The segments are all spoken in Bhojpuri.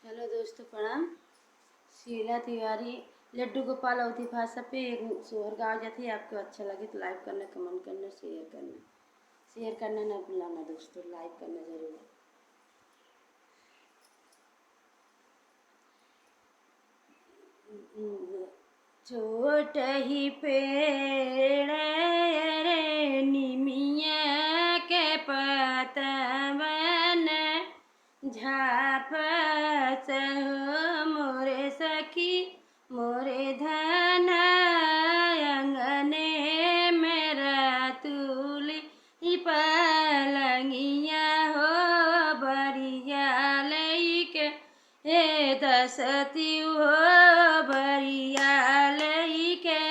हेलो दोस्तों, प्रणाम। शीला तिवारी लड्डू गोपाल अवधि भाषा पे एक सोहर गाँव जाती है। आपको अच्छा लगे तो लाइक करना, कमेंट करना, शेयर करना ना भूलना दोस्तों, लाइक करना जरूर। छोट ही पेड़ रे निमिया के पतवन झापस हो मोरे सखी मोरे धन अंगने मेरा तुली पलंगिया हो बरिया लईके हे दसती हो बरिया लईके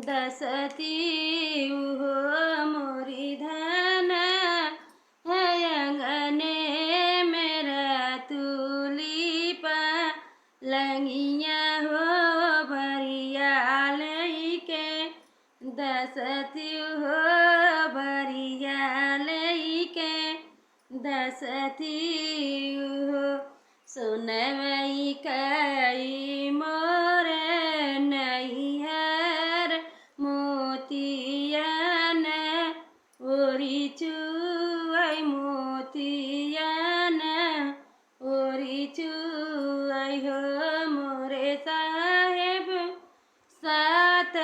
दसती हो मोरी धन अंगने मेरा तुली पलंगिया हो बरिया लईके दसती हो बरिया लईके दसती हो। सुनवई कई मोर नैहर मोतियन ओरी चुअई मोतियन ओरी चुअई हो मोरे साहेब सात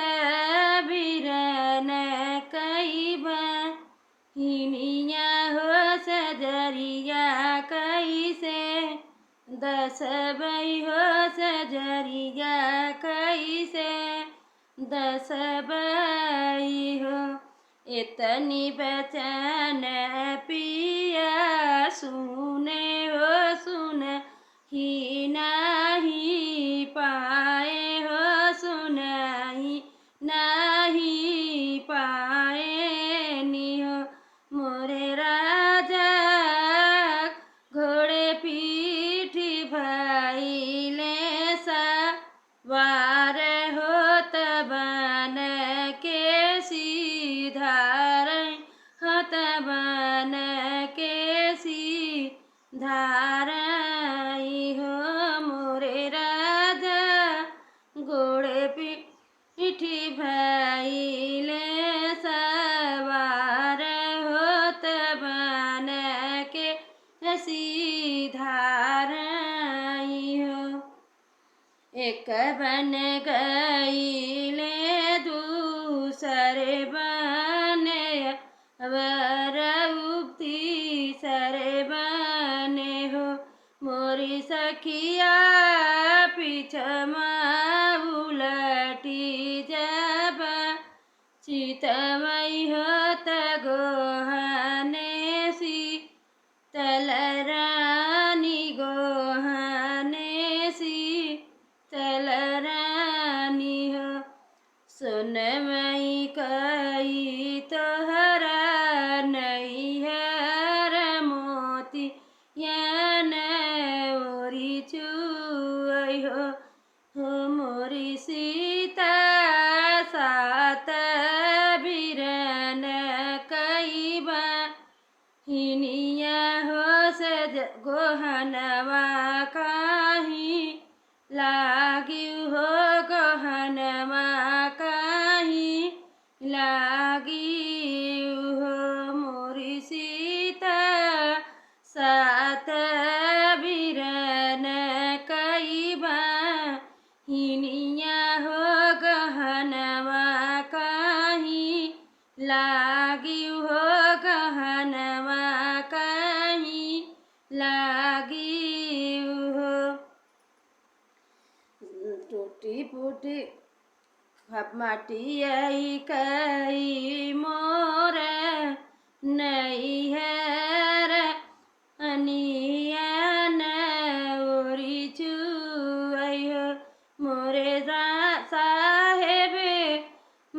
बिरन कई बहिनिया हो सजरिया कैसे दस बई हो सजरिया कैसे दस बई हो। इतनी बचन पिया सुने हो सुन ही नहीं पाए हो सुन ही नहीं पाए नी हो मोरे राजा घोड़े पीठी भइले सवार होत बन के सीधार होत बन के सीधार हो मोरे राजा घोड़े पीठी भइले सवार होत बन के सीधार हो। एक बन गईले दूसरे बन वर तीसरे बने हो मोरी सखिया पीछमा उलटी जब चितमई होत गोहने सी तलरानी गोहने सी तलरानी हो। सुनमई कई तोहरा नैहर मोती यन ओरी चुअई हो मोरी सीता सात बिरन कई बहिनिया हो सज गोहनवा काही लागी हो गोहनवा काही लागी हो मोरी सीता सात बिरन कई बहिनिया हो गहनवा काही लागी हो गहनवा काही लागी हो। टूटी फूटी माटी कई मोर नैहर अनियन ओरी चुअई हो मोरे साहेब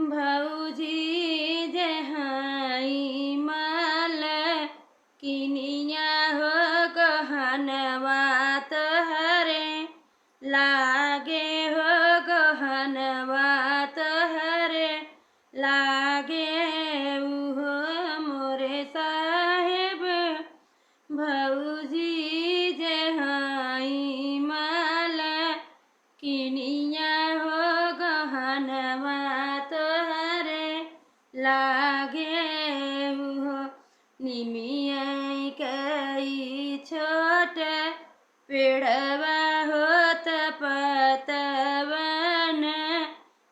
भौजी जहाई माल किनिया हो गहनवा तोहरे लागे हो गहनवा तोहरे लागे हो मोरे साहेब भौजी जहाई निमिया कई छोटा पेड़वा होत पतवन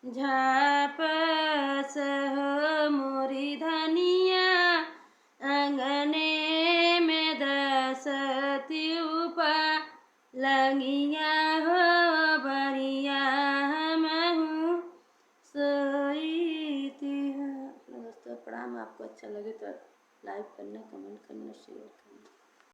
झापस हो मोरी धनिया अंगने में दसती उपा लंगिया हो बरिया हमहू सोई थी। दोस्तों प्रणाम। आपको अच्छा लगे तो लाइक करना, कमेंट करना, शेयर करना।